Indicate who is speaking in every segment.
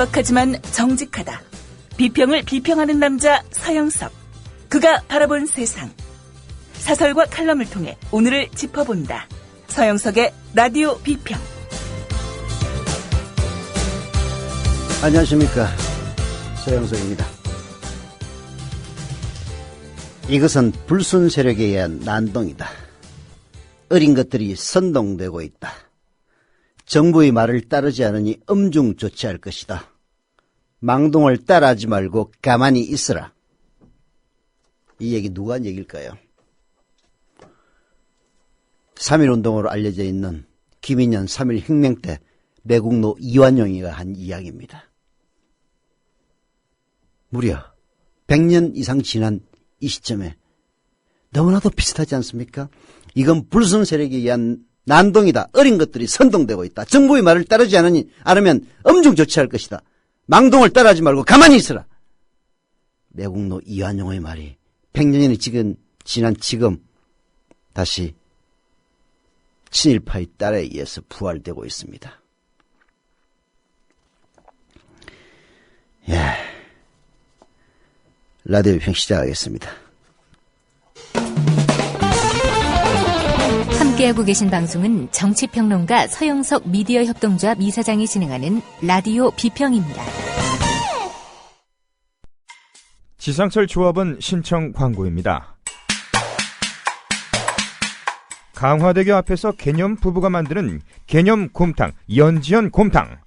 Speaker 1: 투박하지만 정직하다. 비평을 비평하는 남자 서영석. 그가 바라본 세상. 사설과 칼럼을 통해 오늘을 짚어본다. 서영석의 라디오 비평.
Speaker 2: 안녕하십니까, 서영석입니다. 이것은 불순 세력에 의한 난동이다. 어린 것들이 선동되고 있다. 정부의 말을 따르지 않으니 엄중 조치할 것이다. 망동을 따라하지 말고 가만히 있으라. 이 얘기 누가 한 얘기일까요? 3.1운동으로 알려져 있는 김인현 3.1 혁명 때 매국노 이완용이가 한 이야기입니다. 무려 100년 이상 지난 이 시점에 너무나도 비슷하지 않습니까? 이건 불순 세력에 의한 난동이다. 어린 것들이 선동되고 있다. 정부의 말을 따르지 않으면 엄중 조치할 것이다. 망동을 따라하지 말고 가만히 있으라. 매국노 이완용의 말이 100년이 지난 지금 다시 친일파의 딸에 의해서 부활되고 있습니다. 예. 라디오 비평 시작하겠습니다.
Speaker 3: 함께하고 계신 방송은 정치평론가 서영석 미디어 협동조합 이사장이 진행하는 라디오 비평입니다.
Speaker 4: 지상철 조합원 신청 광고입니다. 강화대교 앞에서 개념 부부가 만드는 개념 곰탕, 연지연 곰탕.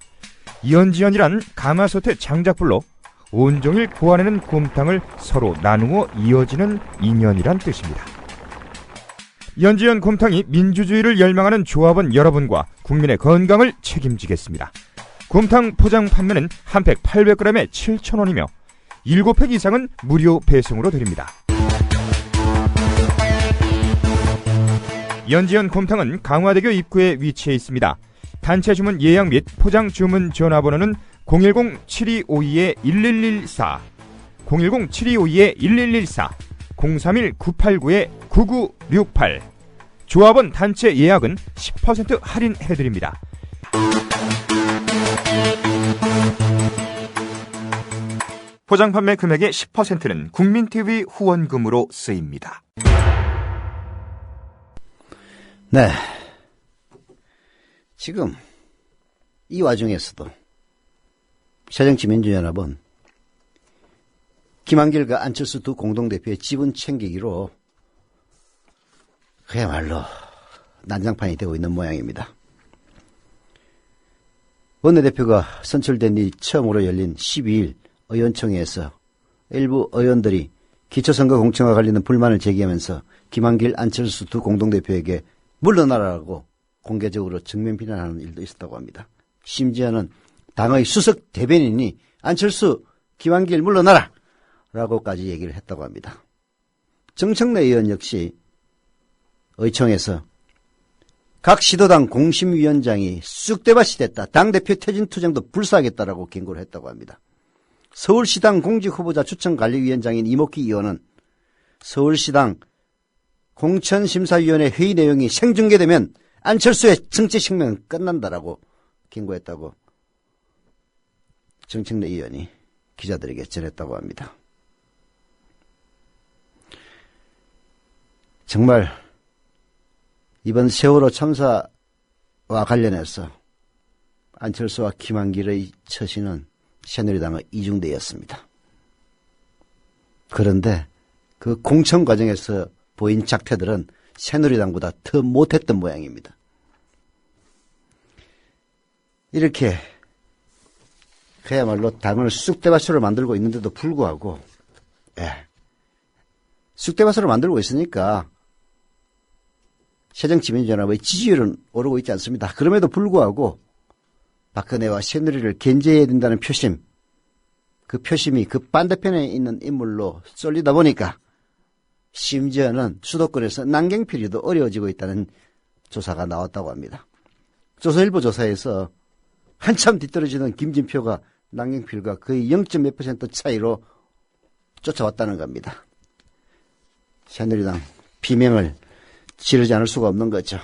Speaker 4: 연지연이란 가마솥의 장작불로 온종일 구워내는 곰탕을 서로 나누어 이어지는 인연이란 뜻입니다. 연지연 곰탕이 민주주의를 열망하는 조합원 여러분과 국민의 건강을 책임지겠습니다. 곰탕 포장 판매는 한 팩 800g에 7,000원이며 7팩 이상은 무료 배송으로 드립니다. 연지연 곰탕은 강화대교 입구에 위치해 있습니다. 단체 주문 예약 및 포장 주문 전화번호는 010-7252-1114, 010-7252-1114, 031-989-9968. 조합원 단체 예약은 10% 할인해드립니다. 포장 판매 금액의 10%는 국민TV 후원금으로 쓰입니다.
Speaker 2: 네. 지금 이 와중에서도 새정치민주연합은 김한길과 안철수 두 공동대표의 지분 챙기기로 그야말로 난장판이 되고 있는 모양입니다. 원내대표가 선출된 뒤 처음으로 열린 12일 의원총회에서 일부 의원들이 기초선거 공천과 관련된 불만을 제기하면서 김한길, 안철수 두 공동대표에게 물러나라고 공개적으로 정면 비난하는 일도 있었다고 합니다. 심지어는 당의 수석 대변인이 안철수, 김한길 물러나라! 라고까지 얘기를 했다고 합니다. 정청래 의원 역시 의총에서 각 시도당 공심위원장이 쑥대밭이 됐다. 당대표 퇴진 투쟁도 불사하겠다라고 경고를 했다고 합니다. 서울시당 공직후보자 추천관리위원장인 이목희 의원은 서울시당 공천심사위원회 회의 내용이 생중계되면 안철수의 정치 생명은 끝난다라고 경고했다고 정청래 의원이 기자들에게 전했다고 합니다. 정말 이번 세월호 참사와 관련해서 안철수와 김한길의 처신은 새누리당의 이중대였습니다. 그런데 그 공천 과정에서 보인 작태들은 새누리당보다 더 못했던 모양입니다. 이렇게 그야말로 당을 쑥대밭으로 만들고 있는데도 불구하고 쑥대밭으로 만들고 있으니까 새정치민주연합의 지지율은 오르고 있지 않습니다. 그럼에도 불구하고 박근혜와 새누리를 견제해야 된다는 표심, 그 표심이 그 반대편에 있는 인물로 쏠리다 보니까 심지어는 수도권에서 남경필이도 어려워지고 있다는 조사가 나왔다고 합니다. 조선일보 조사에서 한참 뒤떨어지는 김진표가 남경필과 거의 0.몇 % 차이로 쫓아왔다는 겁니다. 새누리당 비명을 지르지 않을 수가 없는 거죠.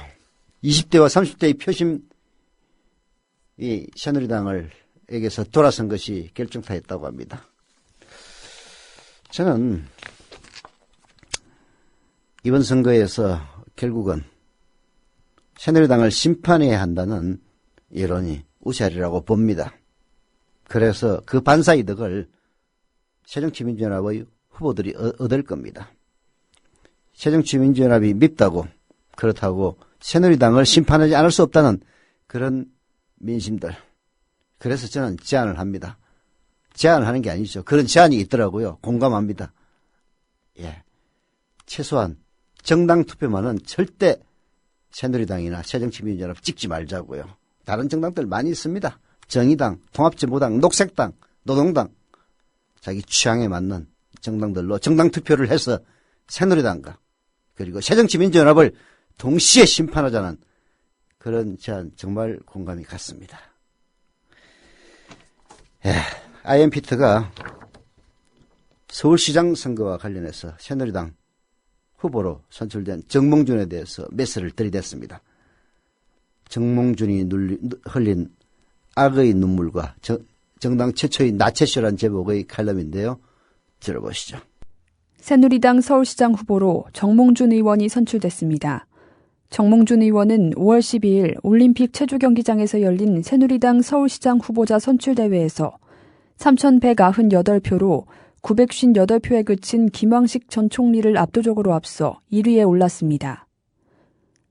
Speaker 2: 20대와 30대의 표심이 새누리당을 후보에게서 돌아선 것이 결정타였다고 합니다. 저는 이번 선거에서 결국은 새누리당을 심판해야 한다는 여론이 우세하리라고 봅니다. 그래서 그 반사이득을 새정치민주연합의 후보들이 얻을 겁니다. 새정치민주연합이 밉다고, 그렇다고 새누리당을 심판하지 않을 수 없다는 그런 민심들. 그래서 저는 제안을 합니다. 제안을 하는 게 아니죠. 그런 제안이 있더라고요. 공감합니다. 예. 최소한 정당 투표만은 절대 새누리당이나 새정치민주연합 찍지 말자고요. 다른 정당들 많이 있습니다. 정의당, 통합진보당, 녹색당, 노동당. 자기 취향에 맞는 정당들로 정당 투표를 해서 새누리당과 그리고 새정치민주연합을 동시에 심판하자는 그런 제안 정말 공감이 갔습니다. IMPT가 서울시장 선거와 관련해서 새누리당 후보로 선출된 정몽준에 대해서 메시를 들이댔습니다. 정몽준이 흘린 악의 눈물과 정당 최초의 나체쇼란 제목의 칼럼인데요. 들어보시죠.
Speaker 5: 새누리당 서울시장 후보로 정몽준 의원이 선출됐습니다. 정몽준 의원은 5월 12일 올림픽 체조경기장에서 열린 새누리당 서울시장 후보자 선출대회에서 3,198표로 958표에 그친 김황식 전 총리를 압도적으로 앞서 1위에 올랐습니다.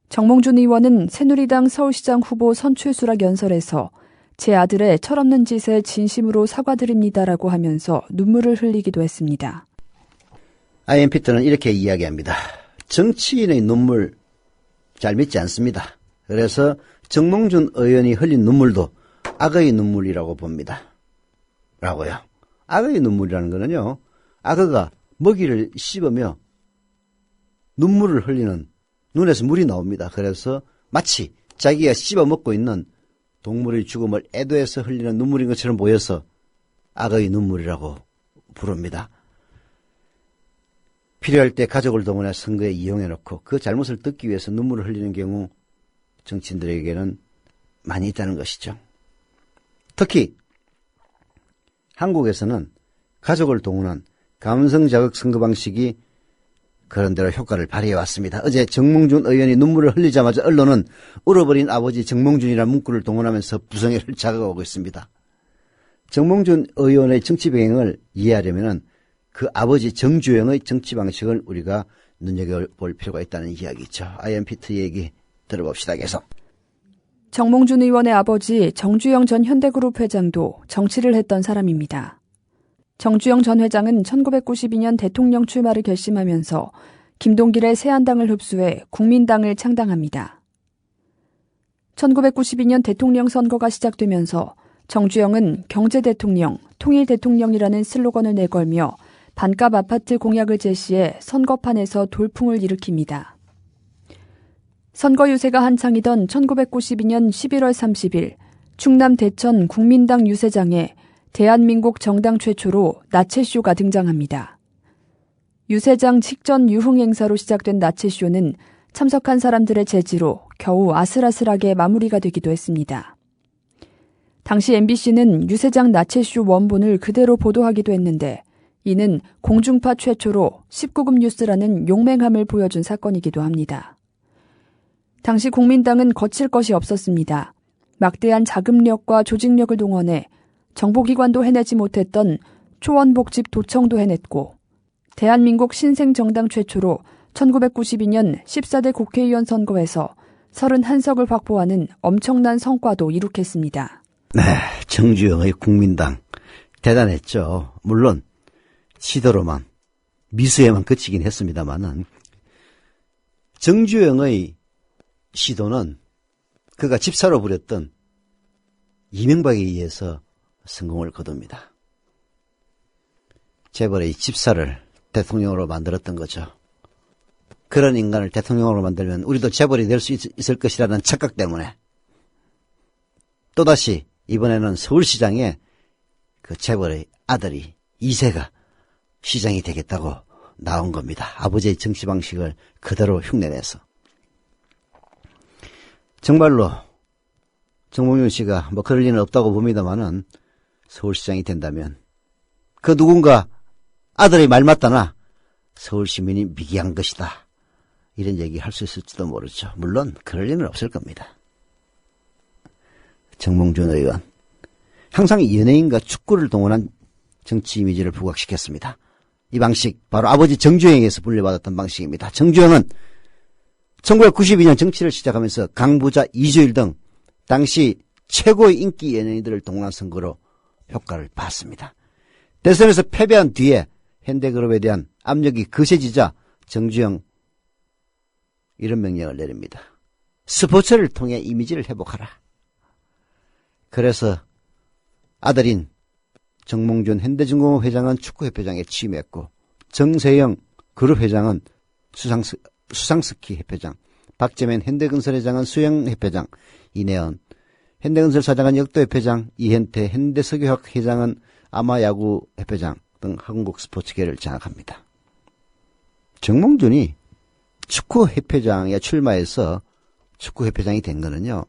Speaker 5: 정몽준 의원은 새누리당 서울시장 후보 선출수락 연설에서 제 아들의 철없는 짓에 진심으로 사과드립니다라고 하면서 눈물을 흘리기도 했습니다.
Speaker 2: IMPT는 이렇게 이야기합니다. 정치인의 눈물 잘 믿지 않습니다. 그래서 정몽준 의원이 흘린 눈물도 악의 눈물이라고 봅니다. 라고요. 악의 눈물이라는 거는요, 악어가 먹이를 씹으며 눈물을 흘리는, 눈에서 물이 나옵니다. 그래서 마치 자기가 씹어먹고 있는 동물의 죽음을 애도해서 흘리는 눈물인 것처럼 보여서 악의 눈물이라고 부릅니다. 필요할 때 가족을 동원해 선거에 이용해놓고 그 잘못을 뜯기 위해서 눈물을 흘리는 경우 정치인들에게는 많이 있다는 것이죠. 특히 한국에서는 가족을 동원한 감성자극 선거 방식이 그런대로 효과를 발휘해왔습니다. 어제 정몽준 의원이 눈물을 흘리자마자 언론은 울어버린 아버지 정몽준이라는 문구를 동원하면서 부정회를 자극하고 있습니다. 정몽준 의원의 정치 배경을 이해하려면 그 아버지 정주영의 정치 방식을 우리가 눈여겨볼 필요가 있다는 이야기죠. IMPT 얘기 들어봅시다. 계속.
Speaker 5: 정몽준 의원의 아버지 정주영 전 현대그룹 회장도 정치를 했던 사람입니다. 정주영 전 회장은 1992년 대통령 출마를 결심하면서 김동길의 새한당을 흡수해 국민당을 창당합니다. 1992년 대통령 선거가 시작되면서 정주영은 경제대통령, 통일대통령이라는 슬로건을 내걸며 반값 아파트 공약을 제시해 선거판에서 돌풍을 일으킵니다. 선거 유세가 한창이던 1992년 11월 30일 충남 대천 국민당 유세장에 대한민국 정당 최초로 나체쇼가 등장합니다. 유세장 직전 유흥 행사로 시작된 나체쇼는 참석한 사람들의 제지로 겨우 아슬아슬하게 마무리가 되기도 했습니다. 당시 MBC는 유세장 나체쇼 원본을 그대로 보도하기도 했는데 이는 공중파 최초로 19금 뉴스라는 용맹함을 보여준 사건이기도 합니다. 당시 국민당은 거칠 것이 없었습니다. 막대한 자금력과 조직력을 동원해 정보기관도 해내지 못했던 초원복집 도청도 해냈고 대한민국 신생정당 최초로 1992년 14대 국회의원 선거에서 31석을 확보하는 엄청난 성과도 이룩했습니다.
Speaker 2: 네, 정주영의 국민당 대단했죠. 물론 시도로만 미수에만 그치긴 했습니다만은 정주영의 시도는 그가 집사로 부렸던 이명박에 의해서 성공을 거둡니다. 재벌의 집사를 대통령으로 만들었던 거죠. 그런 인간을 대통령으로 만들면 우리도 재벌이 될 수 있을 것이라는 착각 때문에 또다시 이번에는 서울시장에 그 재벌의 아들이 2세가 시장이 되겠다고 나온 겁니다. 아버지의 정치 방식을 그대로 흉내내서. 정말로 정몽준 씨가 그럴 리는 없다고 봅니다만은 서울시장이 된다면 그 누군가 아들의 말 맞다나 서울시민이 미개한 것이다. 이런 얘기 할 수 있을지도 모르죠. 물론 그럴 일은 없을 겁니다. 정몽준 의원, 항상 연예인과 축구를 동원한 정치 이미지를 부각시켰습니다. 이 방식 바로 아버지 정주영에게서 물려받았던 방식입니다. 정주영은 1992년 정치를 시작하면서 강부자 이주일 등 당시 최고의 인기 연예인들을 동원한 선거로 효과를 봤습니다. 대선에서 패배한 뒤에 현대그룹에 대한 압력이 거세지자 정주영 이런 명령을 내립니다. 스포츠를 통해 이미지를 회복하라. 그래서 아들인 정몽준 현대중공업 회장은 축구협회장에 취임했고 정세영 그룹회장은 수상스키 협회장, 박재맨 현대건설 회장은 수영협회장, 이내연 현대건설 사장은 역도협회장, 이현태 현대석유학 회장은 아마야구협회장 등 한국 스포츠계를 장악합니다. 정몽준이 축구협회장에 출마해서 축구협회장이 된 거는요,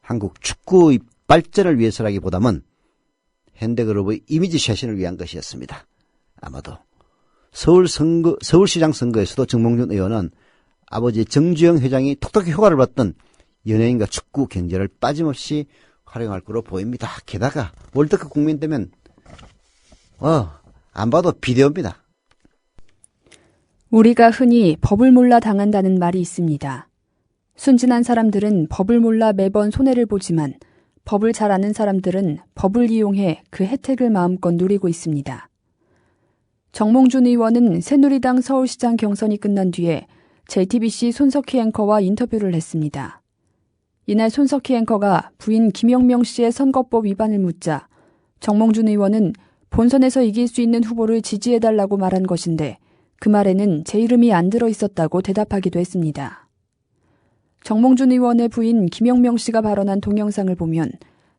Speaker 2: 한국 축구의 발전을 위해서라기보다는 현대그룹의 이미지 쇄신을 위한 것이었습니다. 아마도 서울시장 선거에서도 정몽준 의원은 아버지 정주영 회장이 톡톡히 효과를 봤던 연예인과 축구 경제를 빠짐없이 활용할 거로 보입니다. 게다가 월드컵 국민 되면 안 봐도 비디오입니다.
Speaker 5: 우리가 흔히 법을 몰라 당한다는 말이 있습니다. 순진한 사람들은 법을 몰라 매번 손해를 보지만 법을 잘 아는 사람들은 법을 이용해 그 혜택을 마음껏 누리고 있습니다. 정몽준 의원은 새누리당 서울시장 경선이 끝난 뒤에 JTBC 손석희 앵커와 인터뷰를 했습니다. 이날 손석희 앵커가 부인 김영명 씨의 선거법 위반을 묻자 정몽준 의원은 본선에서 이길 수 있는 후보를 지지해달라고 말한 것인데 그 말에는 제 이름이 안 들어있었다고 대답하기도 했습니다. 정몽준 의원의 부인 김영명 씨가 발언한 동영상을 보면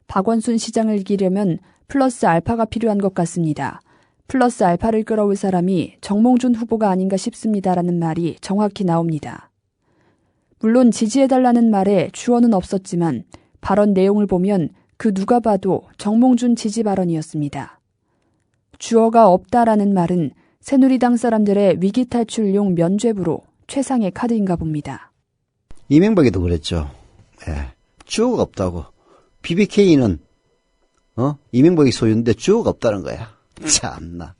Speaker 5: 박원순 시장을 이기려면 플러스 알파가 필요한 것 같습니다. 플러스 알파를 끌어올 사람이 정몽준 후보가 아닌가 싶습니다라는 말이 정확히 나옵니다. 물론 지지해달라는 말에 주어는 없었지만 발언 내용을 보면 그 누가 봐도 정몽준 지지 발언이었습니다. 주어가 없다라는 말은 새누리당 사람들의 위기 탈출용 면죄부로 최상의 카드인가 봅니다.
Speaker 2: 이명박이도 그랬죠. 주어가 없다고. BBK는 이명박이 소유인데 주어가 없다는 거야. 참나.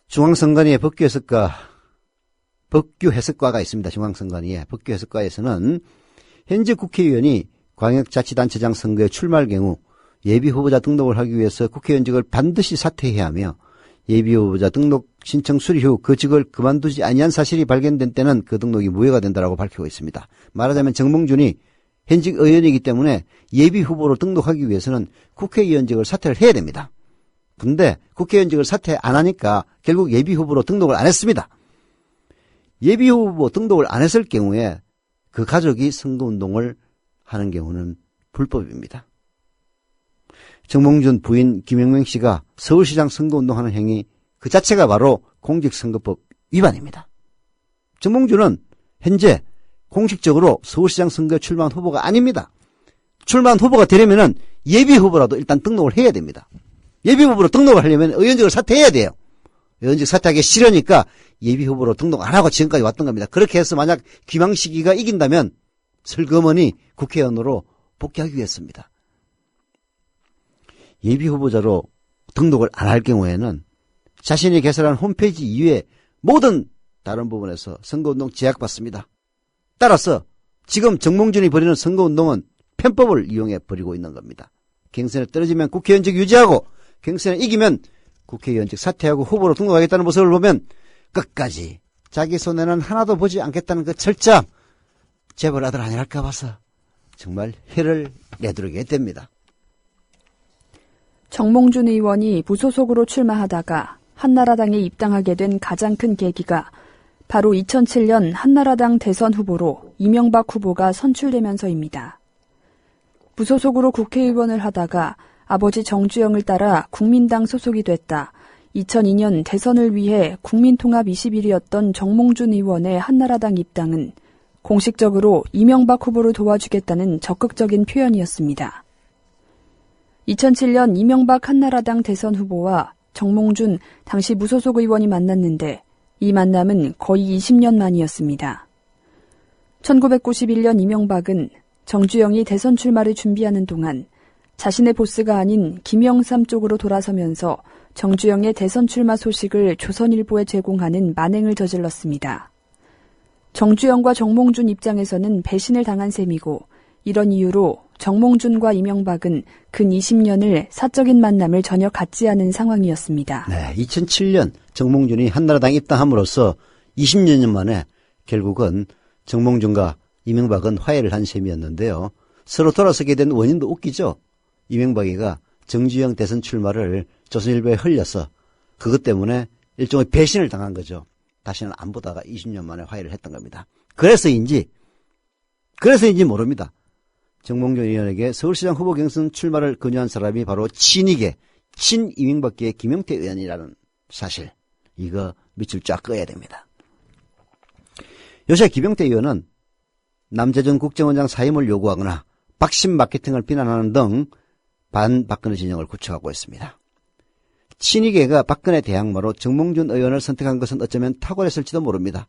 Speaker 2: 중앙선관위의 법규해석과가 있습니다. 중앙선관위에 법규해석과에서는 현재 국회의원이 광역자치단체장 선거에 출마할 경우 예비후보자 등록을 하기 위해서 국회의원직을 반드시 사퇴해야 하며 예비후보자 등록 신청 수리 후 그 직을 그만두지 아니한 사실이 발견된 때는 그 등록이 무효가 된다고 밝히고 있습니다. 말하자면 정몽준이 현직 의원이기 때문에 예비후보로 등록하기 위해서는 국회의원직을 사퇴를 해야 됩니다. 근데 국회의원직을 사퇴 안 하니까 결국 예비후보로 등록을 안 했습니다. 예비후보 등록을 안 했을 경우에 그 가족이 선거운동을 하는 경우는 불법입니다. 정몽준 부인 김영명 씨가 서울시장 선거운동하는 행위 그 자체가 바로 공직선거법 위반입니다. 정몽준은 현재 공식적으로 서울시장 선거에 출마한 후보가 아닙니다. 출마한 후보가 되려면 예비후보라도 일단 등록을 해야 됩니다. 예비후보로 등록을 하려면 의원직을 사퇴해야 돼요. 의원직 사퇴하기 싫으니까 예비후보로 등록 안 하고 지금까지 왔던 겁니다. 그렇게 해서 만약 김항식이가 이긴다면 슬그머니 국회의원으로 복귀하기 위해서입니다. 예비후보자로 등록을 안 할 경우에는 자신이 개설한 홈페이지 이외에 모든 다른 부분에서 선거운동 제약받습니다. 따라서 지금 정몽준이 벌이는 선거운동은 편법을 이용해 벌이고 있는 겁니다. 경선에 떨어지면 국회의원직 유지하고 경선에 이기면 국회의원직 사퇴하고 후보로 등록하겠다는 모습을 보면 끝까지 자기 손에는 하나도 보지 않겠다는 그 철저함, 재벌 아들 아니랄까 봐서 정말 혀를 내두르게 됩니다.
Speaker 5: 정몽준 의원이 무소속으로 출마하다가 한나라당에 입당하게 된 가장 큰 계기가 바로 2007년 한나라당 대선 후보로 이명박 후보가 선출되면서입니다. 무소속으로 국회의원을 하다가 아버지 정주영을 따라 국민당 소속이 됐다. 2002년 대선을 위해 국민통합 21이었던 정몽준 의원의 한나라당 입당은 공식적으로 이명박 후보를 도와주겠다는 적극적인 표현이었습니다. 2007년 이명박 한나라당 대선 후보와 정몽준 당시 무소속 의원이 만났는데 이 만남은 거의 20년 만이었습니다. 1991년 이명박은 정주영이 대선 출마를 준비하는 동안 자신의 보스가 아닌 김영삼 쪽으로 돌아서면서 정주영의 대선 출마 소식을 조선일보에 제공하는 만행을 저질렀습니다. 정주영과 정몽준 입장에서는 배신을 당한 셈이고 이런 이유로 정몽준과 이명박은 근 20년을 사적인 만남을 전혀 갖지 않은 상황이었습니다.
Speaker 2: 네, 2007년 정몽준이 한나라당에 입당함으로써 20년 만에 결국은 정몽준과 이명박은 화해를 한 셈이었는데요. 서로 돌아서게 된 원인도 웃기죠. 이명박이가 정주영 대선 출마를 조선일보에 흘려서 그것 때문에 일종의 배신을 당한 거죠. 다시는 안 보다가 20년 만에 화해를 했던 겁니다. 그래서인지 모릅니다. 정몽준 의원에게 서울시장 후보 경선 출마를 권유한 사람이 바로 친이계, 친이명박계의 김용태 의원이라는 사실. 이거 밑줄 쫙 그어야 됩니다. 요새 김용태 의원은 남재준 국정원장 사임을 요구하거나 박심 마케팅을 비난하는 등 반박근혜 진영을 구축하고 있습니다. 친이계가 박근혜 대항마로 정몽준 의원을 선택한 것은 어쩌면 탁월했을지도 모릅니다.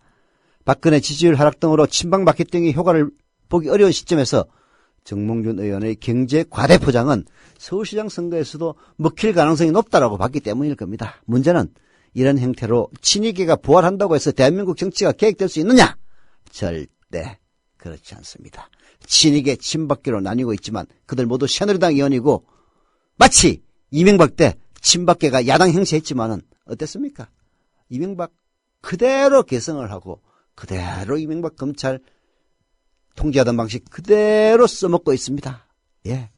Speaker 2: 박근혜 지지율 하락 등으로 친박 마케팅의 효과를 보기 어려운 시점에서 정몽준 의원의 경제 과대 포장은 서울시장 선거에서도 먹힐 가능성이 높다라고 봤기 때문일 겁니다. 문제는 이런 형태로 친이계가 부활한다고 해서 대한민국 정치가 계획될 수 있느냐? 절대 그렇지 않습니다. 친이계, 친박계로 나뉘고 있지만 그들 모두 새누리당 의원이고 마치 이명박 때 친박계가 야당 형세했지만은 어땠습니까? 이명박 그대로 개성을 하고 그대로 이명박 검찰 통제하던 방식 그대로 써먹고 있습니다. 예.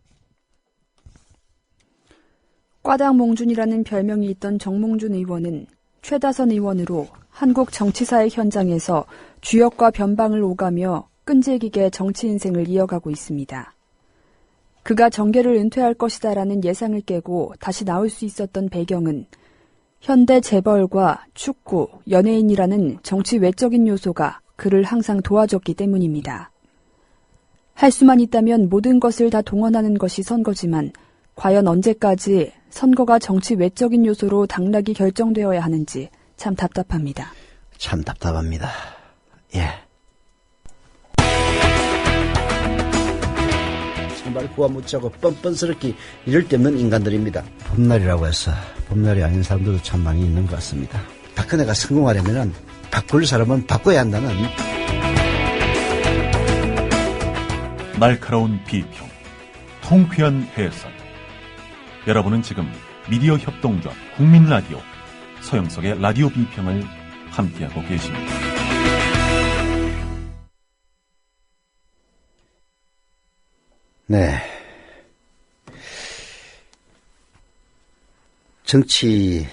Speaker 5: 꽈당몽준이라는 별명이 있던 정몽준 의원은 최다선 의원으로 한국 정치사의 현장에서 주역과 변방을 오가며 끈질기게 정치 인생을 이어가고 있습니다. 그가 정계를 은퇴할 것이다라는 예상을 깨고 다시 나올 수 있었던 배경은 현대 재벌과 축구, 연예인이라는 정치 외적인 요소가 그를 항상 도와줬기 때문입니다. 할 수만 있다면 모든 것을 다 동원하는 것이 선거지만 과연 언제까지 선거가 정치 외적인 요소로 당락이 결정되어야 하는지 참 답답합니다.
Speaker 2: 참 답답합니다. 예. 정말 구아무차고 뻔뻔스럽게 이럴 데 없는 인간들입니다. 봄날이라고 해서 봄날이 아닌 사람들도 참 많이 있는 것 같습니다. 박근혜가 성공하려면 바꿀 사람은 바꿔야 한다는
Speaker 6: 날카로운 비평, 통쾌한 해설. 여러분은 지금 미디어 협동조합 국민라디오 서영석의 라디오 비평을 함께하고 계십니다.
Speaker 2: 네. 정치에서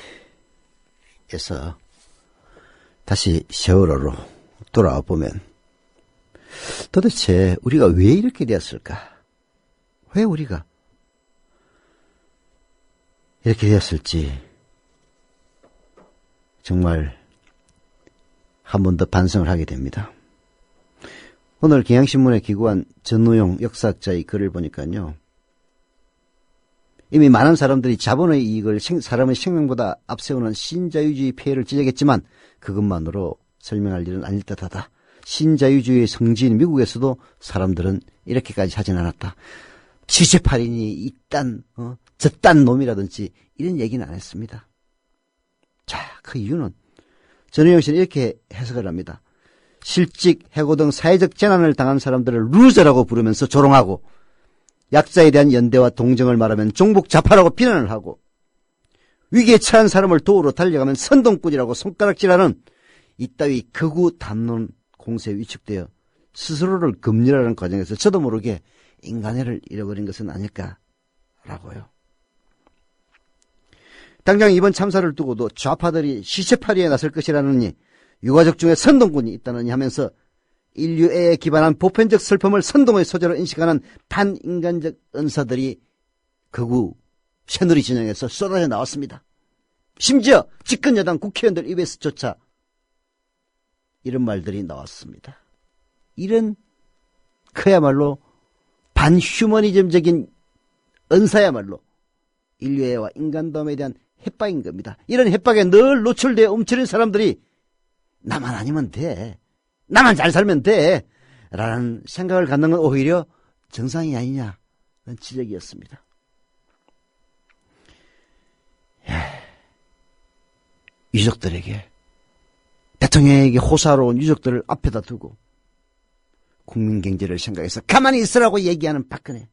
Speaker 2: 다시 세월호로 돌아와 보면 도대체 우리가 왜 이렇게 되었을까? 왜 우리가 이렇게 되었을지 정말 한 번 더 반성을 하게 됩니다. 오늘 경향신문에 기고한 전우용 역사학자의 글을 보니까요. 이미 많은 사람들이 자본의 이익을 사람의 생명보다 앞세우는 신자유주의 폐해를 지적했지만 그것만으로 설명할 일은 아닐 듯하다. 신자유주의의 성지인 미국에서도 사람들은 이렇게까지 하진 않았다. 지체팔인이 이딴 저딴 놈이라든지 이런 얘기는 안 했습니다. 자, 그 이유는 전우용 씨는 이렇게 해석을 합니다. 실직, 해고 등 사회적 재난을 당한 사람들을 루저라고 부르면서 조롱하고 약자에 대한 연대와 동정을 말하면 종북 좌파라고 비난을 하고 위기에 처한 사람을 도우러 달려가면 선동꾼이라고 손가락질하는 이따위 극우 담론 공세에 위축되어 스스로를 검열하는 과정에서 저도 모르게 인간애를 잃어버린 것은 아닐까라고요. 당장 이번 참사를 두고도 좌파들이 시체팔이에 나설 것이라느니 유가족 중에 선동꾼이 있다느니 하면서 인류애에 기반한 보편적 슬픔을 선동의 소재로 인식하는 반인간적 은사들이 극우 새누리 진영에서 쏟아져 나왔습니다. 심지어 집권 여당 국회의원들 입에서조차 이런 말들이 나왔습니다. 이런 그야말로 반휴머니즘적인 은사야말로 인류애와 인간다움에 대한 협박인 겁니다. 이런 협박에 늘 노출되어 움츠린 사람들이 나만 아니면 돼, 나만 잘 살면 돼 라는 생각을 갖는 건 오히려 정상이 아니냐는 지적이었습니다. 유족들에게, 대통령에게 호소하러온 유족들을 앞에다 두고 국민 경제를 생각해서 가만히 있으라고 얘기하는 박근혜,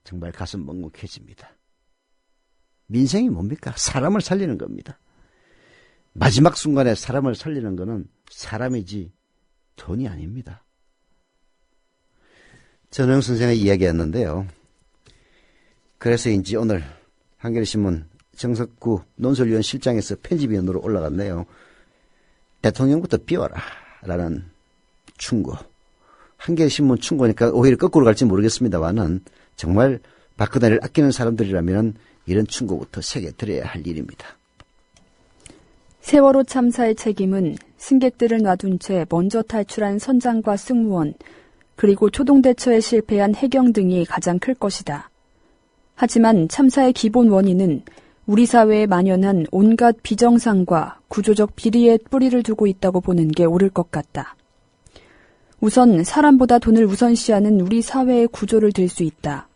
Speaker 2: 정말 가슴 먹먹해집니다. 민생이 뭡니까? 사람을 살리는 겁니다. 마지막 순간에 사람을 살리는 것은 사람이지 돈이 아닙니다. 전영 선생의 이야기였는데요. 그래서인지 오늘 한겨레신문 정석구 논설위원 실장에서 편집위원으로 올라갔네요. 대통령부터 비워라 라는 충고. 한겨레신문 충고니까 오히려 거꾸로 갈지 모르겠습니다만은 정말 박근혜를 아끼는 사람들이라면 이런 충고부터 새겨 들어야 할 일입니다.
Speaker 5: 세월호 참사의 책임은 승객들을 놔둔 채 먼저 탈출한 선장과 승무원, 그리고 초동대처에 실패한 해경 등이 가장 클 것이다. 하지만 참사의 기본 원인은 우리 사회에 만연한 온갖 비정상과 구조적 비리에 뿌리를 두고 있다고 보는 게 옳을 것 같다. 우선 사람보다 돈을 우선시하는 우리 사회의 구조를 들 수 있다.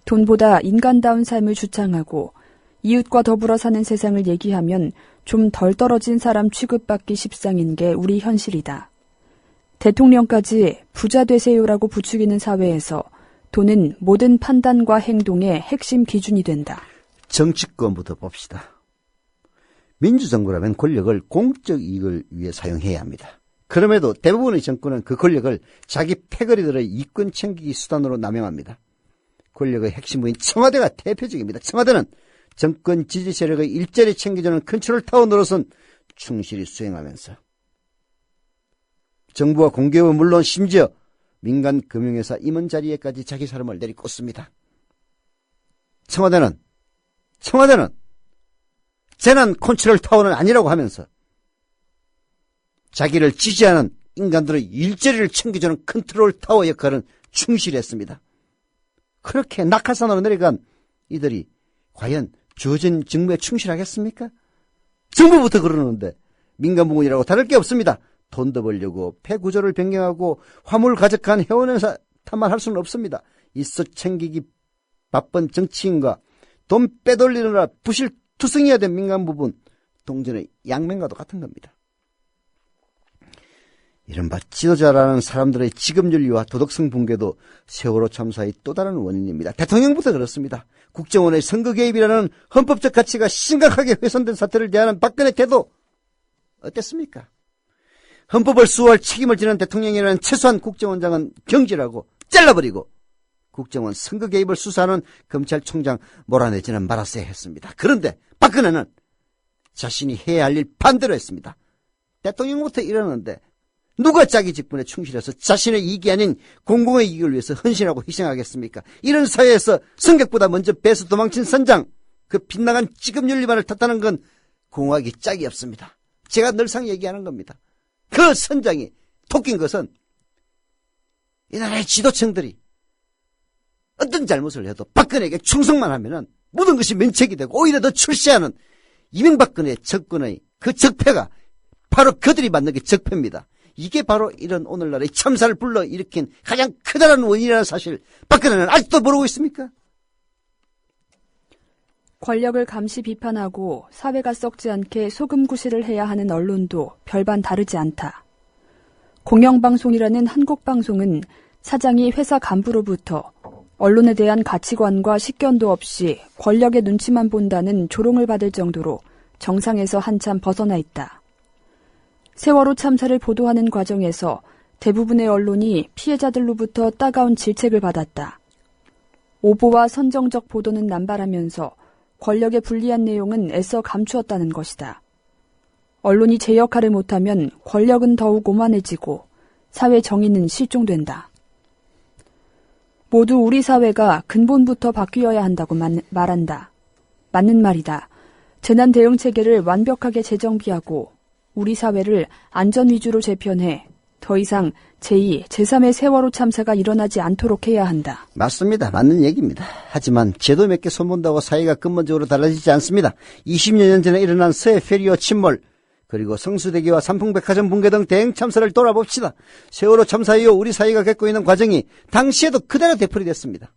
Speaker 5: 돈보다 인간다운 삶을 주창하고 이웃과 더불어 사는 세상을 얘기하면 좀 덜 떨어진 사람 취급받기 십상인 게 우리 현실이다. 대통령까지 부자 되세요라고 부추기는 사회에서 돈은 모든 판단과 행동의 핵심 기준이 된다.
Speaker 2: 정치권부터 봅시다. 민주정부라면 권력을 공적 이익을 위해 사용해야 합니다. 그럼에도 대부분의 정권은 그 권력을 자기 패거리들의 이권 챙기기 수단으로 남용합니다. 권력의 핵심부인 청와대가 대표적입니다. 청와대는 정권 지지 세력의 일자리 챙겨주는 컨트롤 타워 노릇은 충실히 수행하면서 정부와 공기업은 물론 심지어 민간 금융회사 임원 자리에까지 자기 사람을 내리꽂습니다. 청와대는 재난 컨트롤 타워는 아니라고 하면서 자기를 지지하는 인간들의 일자리를 챙겨주는 컨트롤 타워 역할은 충실히 했습니다. 그렇게 낙하산으로 내려간 이들이 과연 주어진 직무에 충실하겠습니까? 정부부터 그러는데 민간 부문이라고 다를 게 없습니다. 돈도 벌려고 폐구조를 변경하고 화물 가득한 해운회사 탓만 수는 없습니다. 있어 챙기기 바쁜 정치인과 돈 빼돌리느라 부실투성이야 된 민간 부분, 동전의 양면과도 같은 겁니다. 이른바 지도자라는 사람들의 직업윤리와 도덕성 붕괴도 세월호 참사의 또 다른 원인입니다. 대통령부터 그렇습니다. 국정원의 선거 개입이라는 헌법적 가치가 심각하게 훼손된 사태를 대하는 박근혜 태도 어땠습니까? 헌법을 수호할 책임을 지는 대통령이라는 최소한 국정원장은 경질하고 잘라버리고 국정원 선거 개입을 수사하는 검찰총장 몰아내지는 말았어야 했습니다. 그런데 박근혜는 자신이 해야 할 일 반대로 했습니다. 대통령부터 이러는데 누가 자기 직분에 충실해서 자신의 이익이 아닌 공공의 이익을 위해서 헌신하고 희생하겠습니까? 이런 사회에서 승객보다 먼저 배에서 도망친 선장, 그 빗나간 직업윤리만을 탓하는 건 공학이 짝이 없습니다. 제가 늘상 얘기하는 겁니다. 그 선장이 토낀 것은 이 나라의 지도층들이 어떤 잘못을 해도 박근혜에게 충성만 하면은 모든 것이 면책이 되고 오히려 더 출세하는 이명박근혜 정권의 그 적폐가 바로 그들이 만든 게 적폐입니다. 이게 바로 이런 오늘날의 참사를 불러일으킨 가장 크다란 원인이라는 사실, 박근혜는 아직도 모르고 있습니까?
Speaker 5: 권력을 감시 비판하고 사회가 썩지 않게 소금구실을 해야 하는 언론도 별반 다르지 않다. 공영방송이라는 한국방송은 사장이 회사 간부로부터 언론에 대한 가치관과 식견도 없이 권력의 눈치만 본다는 조롱을 받을 정도로 정상에서 한참 벗어나 있다. 세월호 참사를 보도하는 과정에서 대부분의 언론이 피해자들로부터 따가운 질책을 받았다. 오보와 선정적 보도는 남발하면서 권력에 불리한 내용은 애써 감추었다는 것이다. 언론이 제 역할을 못하면 권력은 더욱 오만해지고 사회 정의는 실종된다. 모두 우리 사회가 근본부터 바뀌어야 한다고 말한다. 맞는 말이다. 재난 대응 체계를 완벽하게 재정비하고 우리 사회를 안전 위주로 재편해 더 이상 제2, 제3의 세월호 참사가 일어나지 않도록 해야 한다.
Speaker 2: 맞습니다. 맞는 얘기입니다. 하지만 제도 몇 개 손본다고 사회가 근본적으로 달라지지 않습니다. 20년 전에 일어난 서해 페리오 침몰, 그리고 성수대교와 삼풍백화점 붕괴 등 대형 참사를 돌아봅시다. 세월호 참사 이후 우리 사회가 겪고 있는 과정이 당시에도 그대로 되풀이됐습니다.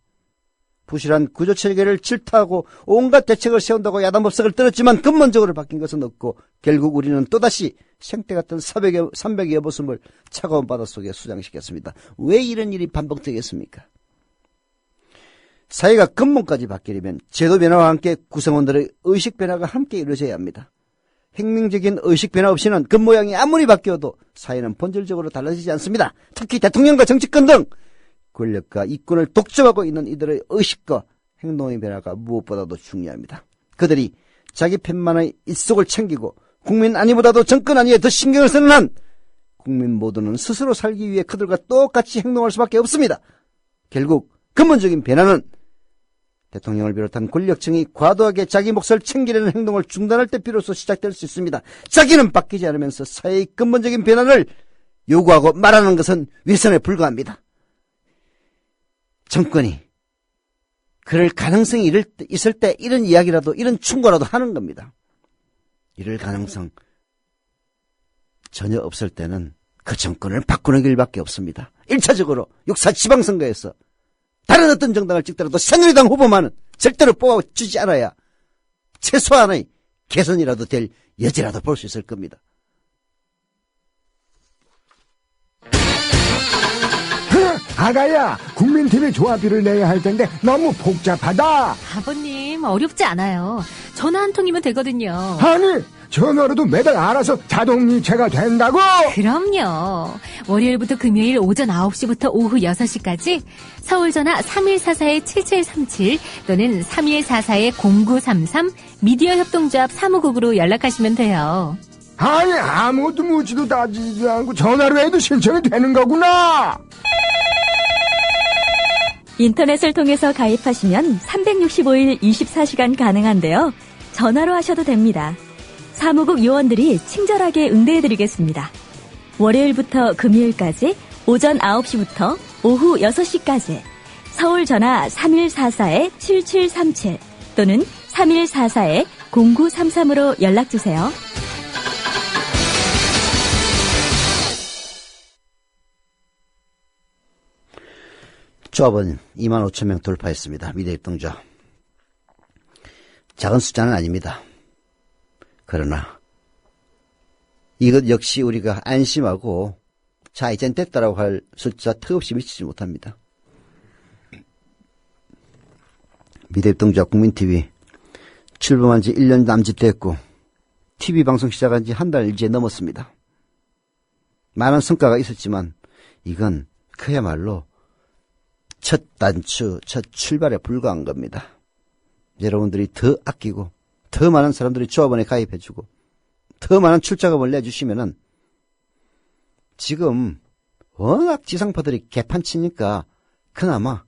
Speaker 2: 부실한 구조체계를 질타하고 온갖 대책을 세운다고 야단법석을 떨었지만 근본적으로 바뀐 것은 없고 결국 우리는 또다시 생태 같은 300여 모습을 차가운 바닷속에 수장시켰습니다. 왜 이런 일이 반복되겠습니까? 사회가 근본까지 바뀌려면 제도 변화와 함께 구성원들의 의식 변화가 함께 이루어져야 합니다. 혁명적인 의식 변화 없이는 겉모양이 아무리 바뀌어도 사회는 본질적으로 달라지지 않습니다. 특히 대통령과 정치권 등 권력과 이권을 독점하고 있는 이들의 의식과 행동의 변화가 무엇보다도 중요합니다. 그들이 자기 편만의 입속을 챙기고 국민 안위보다도 정권 안위에 더 신경을 쓰는 한 국민 모두는 스스로 살기 위해 그들과 똑같이 행동할 수밖에 없습니다. 결국 근본적인 변화는 대통령을 비롯한 권력층이 과도하게 자기 몫을 챙기려는 행동을 중단할 때 비로소 시작될 수 있습니다. 자기는 바뀌지 않으면서 사회의 근본적인 변화를 요구하고 말하는 것은 위선에 불과합니다. 정권이 그럴 가능성이 있을 때 이런 이야기라도, 이런 충고라도 하는 겁니다. 이럴 가능성 전혀 없을 때는 그 정권을 바꾸는 길밖에 없습니다. 1차적으로 6.4 지방선거에서 다른 어떤 정당을 찍더라도 새누리당 후보만은 절대로 뽑아주지 않아야 최소한의 개선이라도 될 여지라도 볼 수 있을 겁니다.
Speaker 7: 아가야, 국민TV 조합비를 내야 할 텐데 너무 복잡하다.
Speaker 3: 아버님, 어렵지 않아요. 전화 한 통이면 되거든요.
Speaker 7: 아니, 전화로도 매달 알아서 자동이체가 된다고?
Speaker 3: 그럼요. 월요일부터 금요일 오전 9시부터 오후 6시까지 서울전화 3144-7737 또는 3144-0933 미디어 협동조합 사무국으로 연락하시면 돼요.
Speaker 7: 아니, 아무것도 묻지도 따지지도 않고 전화로 해도 신청이 되는 거구나.
Speaker 8: 인터넷을 통해서 가입하시면 365일 24시간 가능한데요. 전화로 하셔도 됩니다. 사무국 요원들이 친절하게 응대해드리겠습니다. 월요일부터 금요일까지 오전 9시부터 오후 6시까지 서울 전화 3144-7737 또는 3144-0933으로 연락주세요.
Speaker 2: 조합은 25,000명 돌파했습니다. 미래협동조합. 작은 숫자는 아닙니다. 그러나 이것 역시 우리가 안심하고 자 이젠 됐다라고 할 숫자 턱없이 미치지 못합니다. 미래협동조합 국민TV 출범한 지 1년 남짓 됐고 TV 방송 시작한 지 한 달 이제 넘었습니다. 많은 성과가 있었지만 이건 그야말로 첫 단추, 첫 출발에 불과한 겁니다. 여러분들이 더 아끼고 더 많은 사람들이 조합원에 가입해주고 더 많은 출자금을 내주시면은 지금 워낙 지상파들이 개판치니까 그나마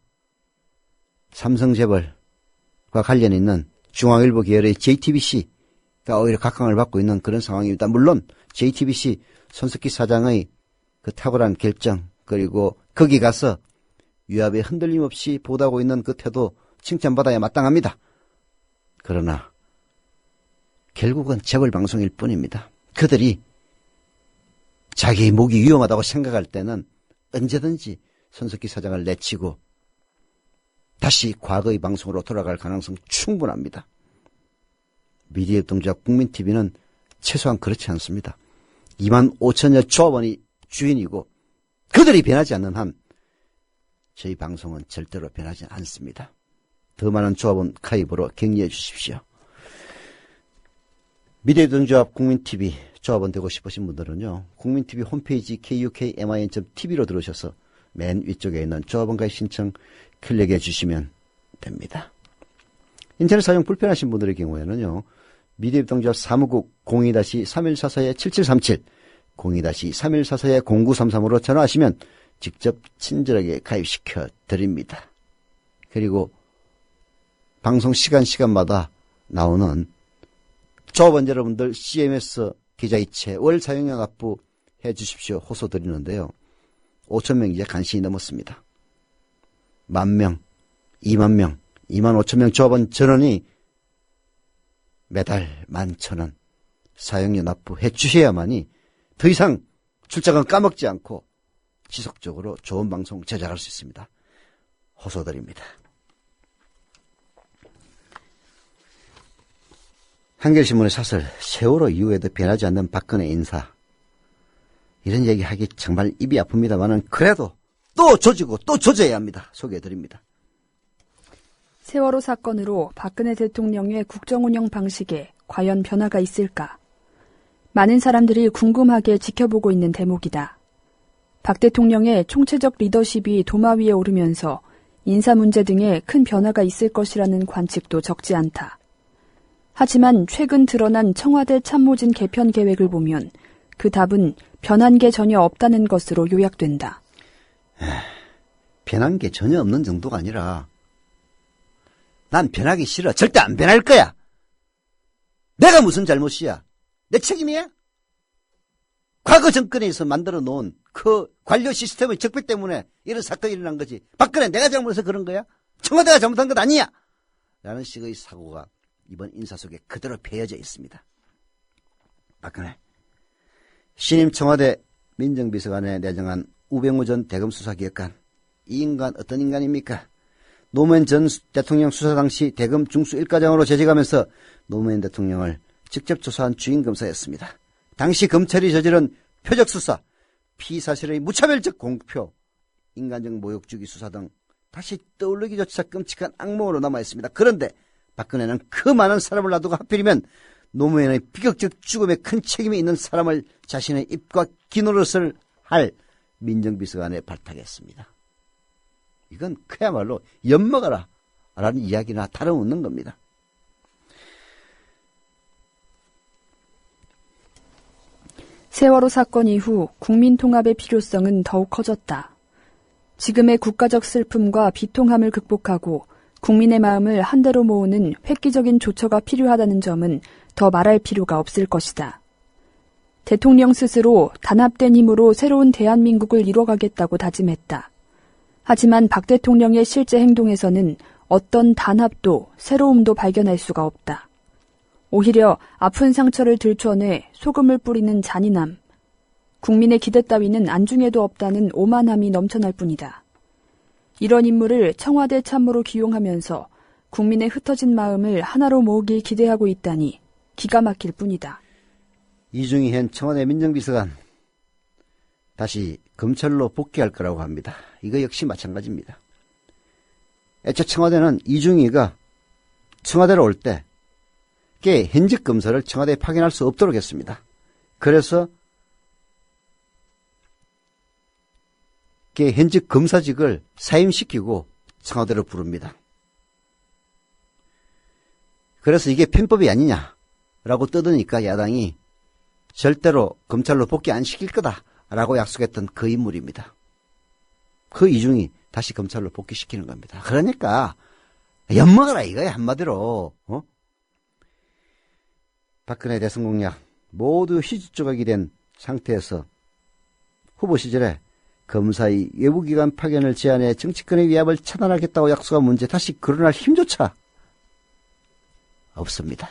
Speaker 2: 삼성재벌과 관련 있는 중앙일보 계열의 JTBC가 오히려 각광을 받고 있는 그런 상황입니다. 물론 JTBC 손석희 사장의 그 탁월한 결정 그리고 거기 가서 유압에 흔들림 없이 보도하고 있는 그 태도 칭찬받아야 마땅합니다. 그러나 결국은 재벌 방송일 뿐입니다. 그들이 자기 목이 위험하다고 생각할 때는 언제든지 손석희 사장을 내치고 다시 과거의 방송으로 돌아갈 가능성 충분합니다. 미디어협동조합 국민TV는 최소한 그렇지 않습니다. 25,000여 조합원이 주인이고 그들이 변하지 않는 한 저희 방송은 절대로 변하지 않습니다. 더 많은 조합원 가입으로 격려해 주십시오. 미래협동조합 국민TV 조합원 되고 싶으신 분들은요. 국민TV 홈페이지 kukmin.tv로 들어오셔서 맨 위쪽에 있는 조합원 가입 신청 클릭해 주시면 됩니다. 인터넷 사용 불편하신 분들의 경우에는요. 미래협동조합 사무국 02-3144-7737 02-3144-0933으로 전화하시면 직접 친절하게 가입시켜 드립니다. 그리고 방송 시간마다 나오는 조합원 여러분들 CMS 계좌이체, 월 사용량 납부, 해 주십시오 호소 드리는데요. 5,000명 이제 간신히 넘었습니다. 10,000명, 20,000명, 25,000명 조합원 전원이 매달 11,000원 사용료 납부해 주셔야만이 더 이상 출장은 까먹지 않고 지속적으로 좋은 방송 제작할 수 있습니다. 호소드립니다. 한겨레신문의 사설 세월호 이후에도 변하지 않는 박근혜 인사. 이런 얘기하기 정말 입이 아픕니다만은 그래도 또 조지고 또 조져야 합니다. 소개해드립니다.
Speaker 5: 세월호 사건으로 박근혜 대통령의 국정운영 방식에 과연 변화가 있을까? 많은 사람들이 궁금하게 지켜보고 있는 대목이다. 박 대통령의 총체적 리더십이 도마 위에 오르면서 인사 문제 등에 큰 변화가 있을 것이라는 관측도 적지 않다. 하지만 최근 드러난 청와대 참모진 개편 계획을 보면 그 답은 변한 게 전혀 없다는 것으로 요약된다.
Speaker 2: 변한 게 전혀 없는 정도가 아니라 난 변하기 싫어. 절대 안 변할 거야. 내가 무슨 잘못이야? 내 책임이야? 과거 정권에서 만들어 놓은 그 관료 시스템의 적폐 때문에 이런 사건이 일어난 거지. 박근혜 내가 잘못해서 그런 거야? 청와대가 잘못한 것 아니야? 라는 식의 사고가 이번 인사 속에 그대로 배어져 있습니다. 박근혜 신임 청와대 민정비서관에 내정한 우병우 전 대검수사기획관, 이 인간 어떤 인간입니까? 노무현 전 대통령 수사 당시 대검 중수 1과장으로 재직하면서 노무현 대통령을 직접 조사한 주임검사였습니다. 당시 검찰이 저지른 표적수사, 피사실의 무차별적 공표, 인간적 모욕주기 수사 등 다시 떠올리기조차 끔찍한 악몽으로 남아있습니다. 그런데 박근혜는 그 많은 사람을 놔두고 하필이면 노무현의 비극적 죽음에 큰 책임이 있는 사람을 자신의 입과 귀노릇을 할 민정비서관에 발탁했습니다. 이건 그야말로 엿먹어라 라는 이야기나 다름없는 겁니다.
Speaker 5: 세월호 사건 이후 국민 통합의 필요성은 더욱 커졌다. 지금의 국가적 슬픔과 비통함을 극복하고 국민의 마음을 한데로 모으는 획기적인 조처가 필요하다는 점은 더 말할 필요가 없을 것이다. 대통령 스스로 단합된 힘으로 새로운 대한민국을 이뤄가겠다고 다짐했다. 하지만 박 대통령의 실제 행동에서는 어떤 단합도 새로움도 발견할 수가 없다. 오히려 아픈 상처를 들춰내 소금을 뿌리는 잔인함, 국민의 기대 따위는 안중에도 없다는 오만함이 넘쳐날 뿐이다. 이런 인물을 청와대 참모로 기용하면서 국민의 흩어진 마음을 하나로 모으길 기대하고 있다니 기가 막힐 뿐이다.
Speaker 2: 이중희 현 청와대 민정비서관 다시 검찰로 복귀할 거라고 합니다. 이거 역시 마찬가지입니다. 애초 청와대는 이중희가 청와대로 올 때 현직 검사를 청와대에 파견할 수 없도록 했습니다. 그래서 현직 검사직을 사임시키고 청와대로 부릅니다. 그래서 이게 편법이 아니냐라고 떠드니까 야당이 절대로 검찰로 복귀 안 시킬 거다라고 약속했던 그 인물입니다. 그 이중이 다시 검찰로 복귀시키는 겁니다. 그러니까 엿먹어라 이거야 한마디로. 박근혜 대선 공약 모두 휴지 조각이 된 상태에서 후보 시절에 검사의 외부기관 파견을 제안해 정치권의 위압을 차단하겠다고 약속한 문제 다시 거론할 힘조차 없습니다.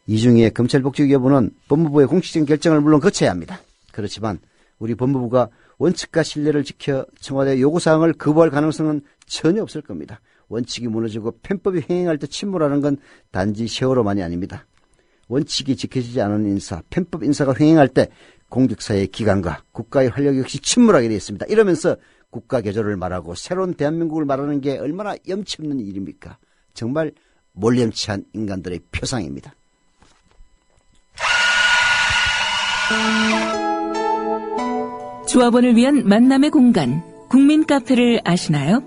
Speaker 2: 이중희의 검찰 복직 여부는 법무부의 공식적인 결정을 물론 거쳐야 합니다. 그렇지만 우리 법무부가 원칙과 신뢰를 지켜 청와대 요구사항을 거부할 가능성은 전혀 없을 겁니다. 원칙이 무너지고 편법이 횡행할 때 침몰하는 건 단지 세월호만이 아닙니다. 원칙이 지켜지지 않은 인사, 편법 인사가 횡행할 때 공직사의 기관과 국가의 활력 역시 침몰하게 되어 있습니다. 이러면서 국가 개조를 말하고 새로운 대한민국을 말하는 게 얼마나 염치 없는 일입니까? 정말 몰염치한 인간들의 표상입니다.
Speaker 1: 조합원을 위한 만남의 공간, 국민 카페를 아시나요?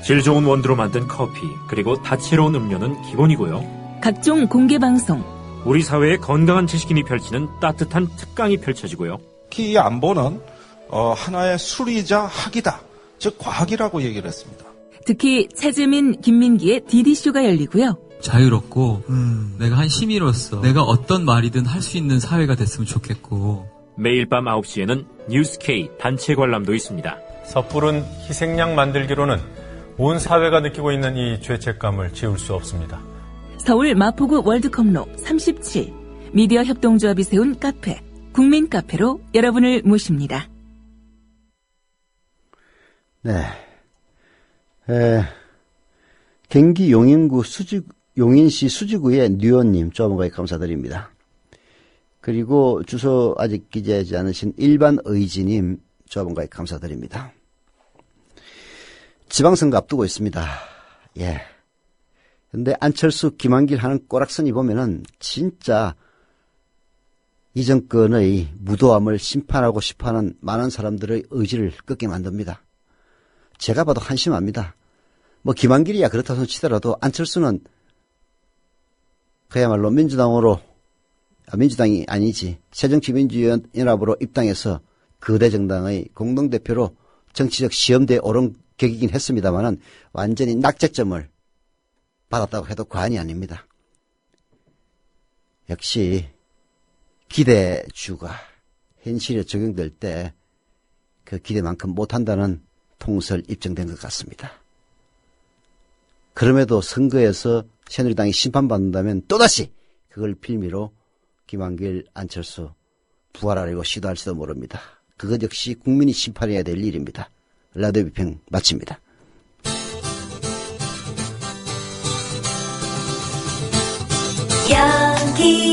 Speaker 9: 질 좋은 원두로 만든 커피, 그리고 다채로운 음료는 기본이고요.
Speaker 1: 각종 공개 방송,
Speaker 9: 우리 사회의 건강한 지식인이 펼치는 따뜻한 특강이 펼쳐지고요.
Speaker 10: 특히 이 안보는 하나의 수리자 학이다. 즉 과학이라고 얘기를 했습니다.
Speaker 1: 특히 차재민, 김민기의 DD쇼가 열리고요.
Speaker 11: 자유롭고 내가 한 시민으로서 내가 어떤 말이든 할 수 있는 사회가 됐으면 좋겠고
Speaker 9: 매일 밤 9시에는 뉴스K 단체 관람도 있습니다.
Speaker 11: 섣부른 희생양 만들기로는 온 사회가 느끼고 있는 이 죄책감을 지울 수 없습니다.
Speaker 1: 서울 마포구 월드컵로 37 미디어 협동조합이 세운 카페 국민 카페로 여러분을 모십니다.
Speaker 2: 네. 경기 용인시 수지구의 류원님 조금까지 감사드립니다. 그리고 주소 아직 기재하지 않으신 일반의지님 조금까지 감사드립니다. 지방선거 앞두고 있습니다. 예. 근데 안철수, 김한길 하는 꼬락선이 보면은 진짜 이 정권의 무도함을 심판하고 싶어하는 많은 사람들의 의지를 꺾게 만듭니다. 제가 봐도 한심합니다. 뭐 김한길이야 그렇다고 치더라도 안철수는 그야말로 민주당이 아니지 새정치민주연합으로 입당해서 거대 정당의 공동대표로 정치적 시험대에 오른 격이긴 했습니다만은 완전히 낙제점을 받았다고 해도 과언이 아닙니다. 역시 기대주가 현실에 적용될 때 그 기대만큼 못한다는 통설 입증된 것 같습니다. 그럼에도 선거에서 새누리당이 심판받는다면 또다시 그걸 빌미로 김한길, 안철수 부활하려고 시도할지도 모릅니다. 그것 역시 국민이 심판해야 될 일입니다. 라디오 비평 마칩니다.
Speaker 12: 여기